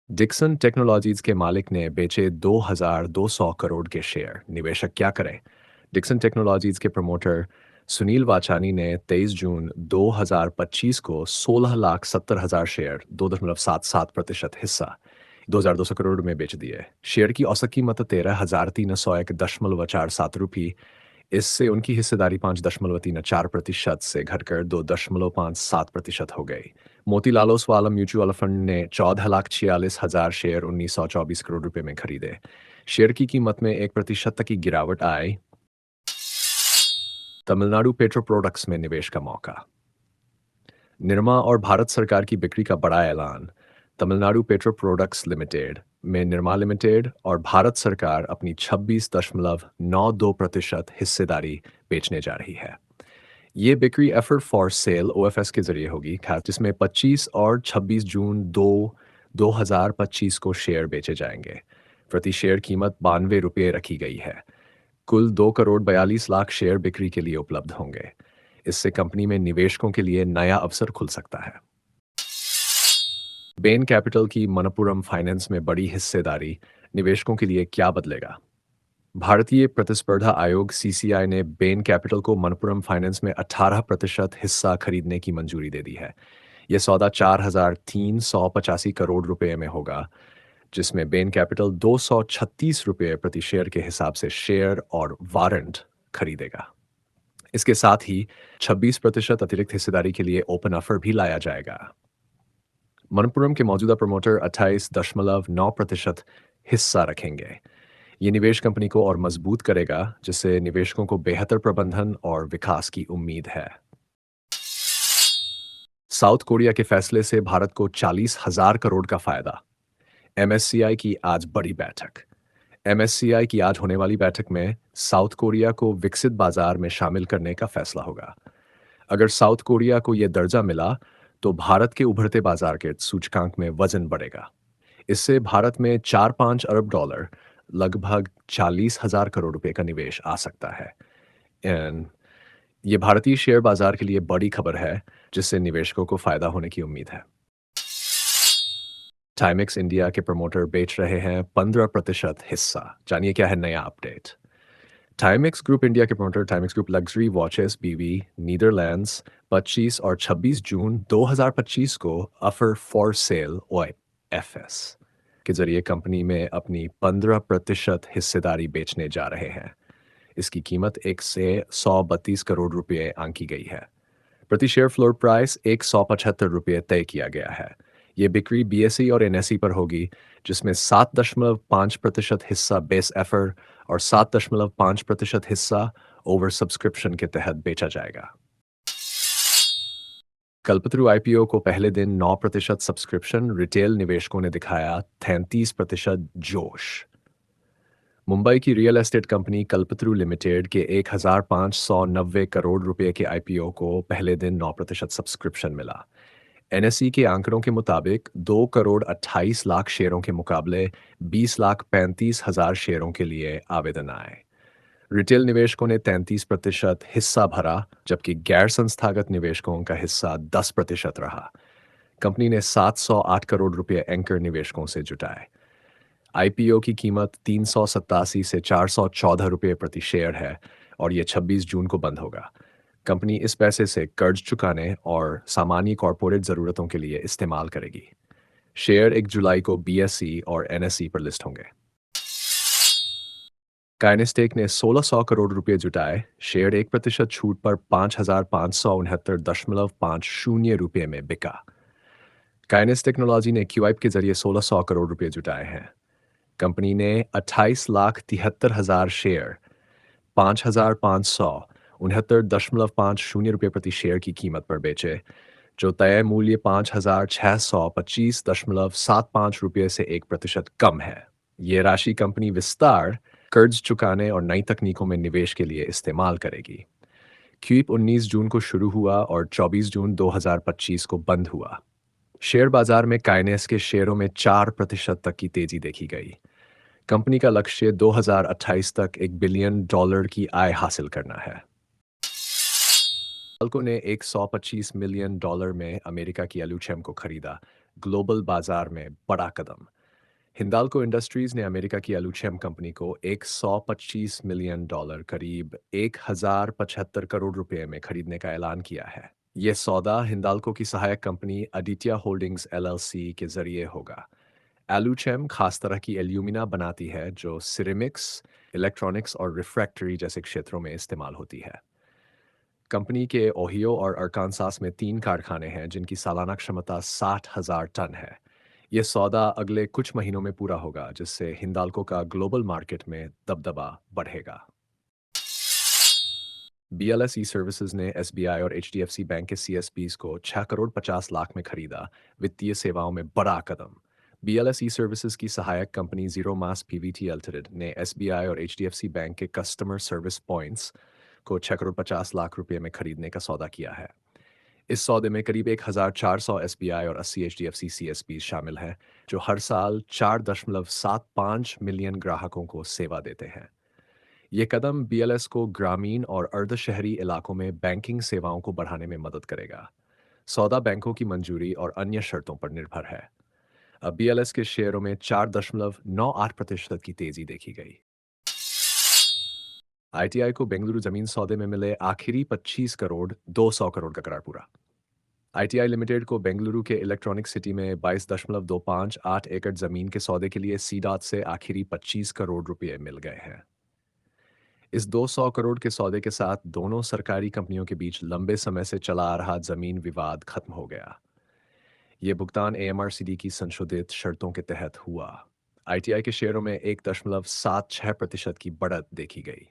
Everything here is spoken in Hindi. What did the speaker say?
डिक्सन टेक्नोलॉजीज के मालिक ने बेचे 2,200 करोड़ के शेयर। निवेशक क्या करें? डिक्सन टेक्नोलॉजीज के प्रमोटर सुनील वाचानी ने 23 जून 2025 को 16,70,000 शेयर 2.77% हिस्सा 2,200 करोड़ में बेच दिए। शेयर की औसत कीमत 13,301.47 रुपये। इससे उनकी हिस्सेदारी 5.34% से घटकर 2.57% हो गई। मोतीलाल ओसवाल म्यूचुअल फंड ने 14,46,000 शेयर 1,924 करोड़ रुपए में खरीदे। शेयर की कीमत में 1% तक की गिरावट आई। तमिलनाडु पेट्रो प्रोडक्ट्स में निवेश का मौका। निरमा और भारत सरकार की बिक्री का बड़ा ऐलान। तमिलनाडु पेट्रो प्रोडक्ट्स लिमिटेड में निरमा लिमिटेड और भारत सरकार अपनी 26.92% हिस्सेदारी बेचने जा रही है। ये बिक्री एफर्ट फॉर सेल ओएफएस के जरिए होगी, खास जिसमें 25 और 26 जून 2025 को शेयर बेचे जाएंगे। प्रति शेयर कीमत 92 रुपये रखी गई है। कुल 2,42,00,000 शेयर बिक्री के लिए उपलब्ध होंगे। इससे कंपनी में निवेशकों के लिए नया अवसर खुल सकता है। बेन कैपिटल की मनप्पुरम फाइनेंस में बड़ी हिस्सेदारी निवेशकों के लिए क्या बदलेगा? भारतीय प्रतिस्पर्धा आयोग सीसीआई ने बेन कैपिटल को मनप्पुरम फाइनेंस में 18% हिस्सा खरीदने की मंजूरी दे दी है। यह सौदा 4,385 करोड़ रुपए में होगा, जिसमें बेन कैपिटल 236 रुपये प्रति शेयर के हिसाब से शेयर और वारंट खरीदेगा। इसके साथ ही 26% अतिरिक्त हिस्सेदारी के लिए ओपन ऑफर भी लाया जाएगा। मनप्पुरम के मौजूदा प्रमोटर 28.9% हिस्सा रखेंगे। ये निवेश कंपनी को और मजबूत करेगा, जिससे निवेशकों को बेहतर प्रबंधन और विकास की उम्मीद है। साउथ कोरिया के फैसले से भारत को 40,000 करोड़ का फायदा। एमएससीआई की आज बड़ी बैठक। एमएससीआई की आज होने वाली बैठक में साउथ कोरिया को विकसित बाजार में शामिल करने का फैसला होगा। अगर साउथ कोरिया को यह दर्जा मिला तो भारत के उभरते बाजार के सूचकांक में वजन बढ़ेगा। इससे भारत में 4-5 अरब डॉलर, लगभग 40,000 करोड़ रुपए का निवेश आ सकता है। एंड ये भारतीय शेयर बाजार के लिए बड़ी खबर है, जिससे निवेशकों को फायदा होने की उम्मीद है। टाइमेक्स इंडिया के प्रमोटर बेच रहे हैं 15% हिस्सा। जानिए क्या है नया अपडेट। टाइमेक्स ग्रुप इंडिया के promoter Timex group luxury watches बीवी नीदरलैंड्स 25 और 26 जून 2025 को ऑफर फॉर सेल OFS के जरिए कंपनी में अपनी 15% हिस्सेदारी बेचने जा रहे हैं। इसकी कीमत 1 से 132 करोड़ रुपये आंकी गई है। प्रति शेयर फ्लोर प्राइस 175 रुपये तय किया गया है। ये बिक्री बीएसई और एनएसई पर होगी, जिसमें 7.5% हिस्सा बेस एफर और 7.5% हिस्सा ओवर सब्सक्रिप्शन के तहत बेचा जाएगा। कल्पतरू आईपीओ को पहले दिन 9% सब्सक्रिप्शन, रिटेल निवेशकों ने दिखाया 33% जोश। मुंबई की real estate company Kalpataru limited के 1,590 करोड़ रुपए के आईपीओ को पहले दिन 9% सब्सक्रिप्शन मिला। एनएसई के आंकड़ों के मुताबिक 2,28,00,000 शेयरों के मुकाबले 20,35,000 शेयरों के लिए आवेदन आए। रिटेल निवेशकों ने 33% हिस्सा भरा, जबकि गैर संस्थागत निवेशकों का हिस्सा 10% रहा। कंपनी ने 708 करोड़ रुपए एंकर निवेशकों से जुटाए। आईपीओ की कीमत 387 से 414 रुपये प्रति शेयर है और ये 26 जून को बंद होगा। कंपनी इस पैसे से कर्ज चुकाने और सामान्य कॉरपोरेट ज़रूरतों के लिए इस्तेमाल करेगी। शेयर 1 जुलाई को बीएसई और एनएसई पर लिस्ट होंगे। काइनेस्टेक ने 1,600 करोड़ रुपए जुटाए। शेयर 1% छूट पर 5,569.50 रुपये में बिका। काइनेस टेक्नोलॉजी ने क्यूआईप के जरिए 1,600 करोड़ रुपए जुटाए हैं। कंपनी ने 28,73,000 शेयर 5,569.50 रुपये प्रति शेयर की कीमत पर बेचे, जो तय मूल्य 5,625.75 रुपये से 1% कम है। ये राशि कंपनी विस्तार, कर्ज चुकाने और नई तकनीकों में निवेश के लिए इस्तेमाल करेगी। क्यूप 19 जून को शुरू हुआ और 24 जून 2025 को बंद हुआ। शेयर बाजार में काइनेस के शेयरों में 4% तक की तेजी देखी गई। कंपनी का लक्ष्य 2028 तक $1 बिलियन की आय हासिल करना है। नाल्को ने $125 मिलियन में अमेरिका की एलुचेम को खरीदा। ग्लोबल बाजार में बड़ा कदम। हिंडाल्को इंडस्ट्रीज ने अमेरिका की एलुचेम कंपनी को 125 मिलियन डॉलर करीब 1075 करोड़ रुपए में खरीदने का ऐलान किया है। यह सौदा हिंडाल्को की सहायक कंपनी अडिटिया होल्डिंग्स एलएलसी के जरिए होगा। एलुचेम खास तरह की एल्यूमिना बनाती है जो सिरेमिक्स, इलेक्ट्रॉनिक्स और रिफ्रैक्टरी जैसे क्षेत्रों में इस्तेमाल होती है। कंपनी के ओहियो और अरकानसास में 3 कारखाने हैं जिनकी सालाना क्षमता 60,000 टन है। ये सौदा अगले कुछ महीनों में पूरा होगा जिससे हिंडाल्को का ग्लोबल मार्केट में दबदबा बढ़ेगा। बीएलएस ई सर्विसेज ने एसबीआई और एचडीएफसी बैंक के सीएसपीज को 6 करोड़ 50 लाख में खरीदा। वित्तीय सेवाओं में बड़ा कदम। बीएलएस ई सर्विसेज की सहायक company zero mass Pvt limited ने एसबीआई और एचडीएफसी बैंक के कस्टमर सर्विस पॉइंट्स को 6 करोड़ 50 लाख रुपए में खरीदने का सौदा किया है। इस सौदे में करीब 1,400 एसबीआई और 80 एचडीएफसी सीएसपी शामिल हैं, जो हर साल 4.75 मिलियन ग्राहकों को सेवा देते हैं। ये कदम बीएलएस को ग्रामीण और अर्धशहरी इलाकों में बैंकिंग सेवाओं को बढ़ाने में मदद करेगा। सौदा बैंकों की मंजूरी और अन्य शर्तों पर निर्भर है। अब बीएलएस के शेयरों में 4.98% की तेजी देखी गई। आईटीआई को बेंगलुरु जमीन सौदे में मिले आखिरी 25 करोड़ 200 करोड़ का करार पूरा। आईटीआई लिमिटेड को बेंगलुरु के इलेक्ट्रॉनिक सिटी में 22.258 एकड़ जमीन के सौदे के लिए सीडॉट से आखिरी 25 करोड़ रुपए मिल गए हैं। इस 200 करोड़ के सौदे के साथ दोनों सरकारी कंपनियों के बीच लंबे समय से चला आ रहा जमीन विवाद खत्म हो गया। ये भुगतान एएमआरसीडी की संशोधित शर्तों के तहत हुआ। आईटीआई के शेयरों में 1.76% की बढ़त देखी गई।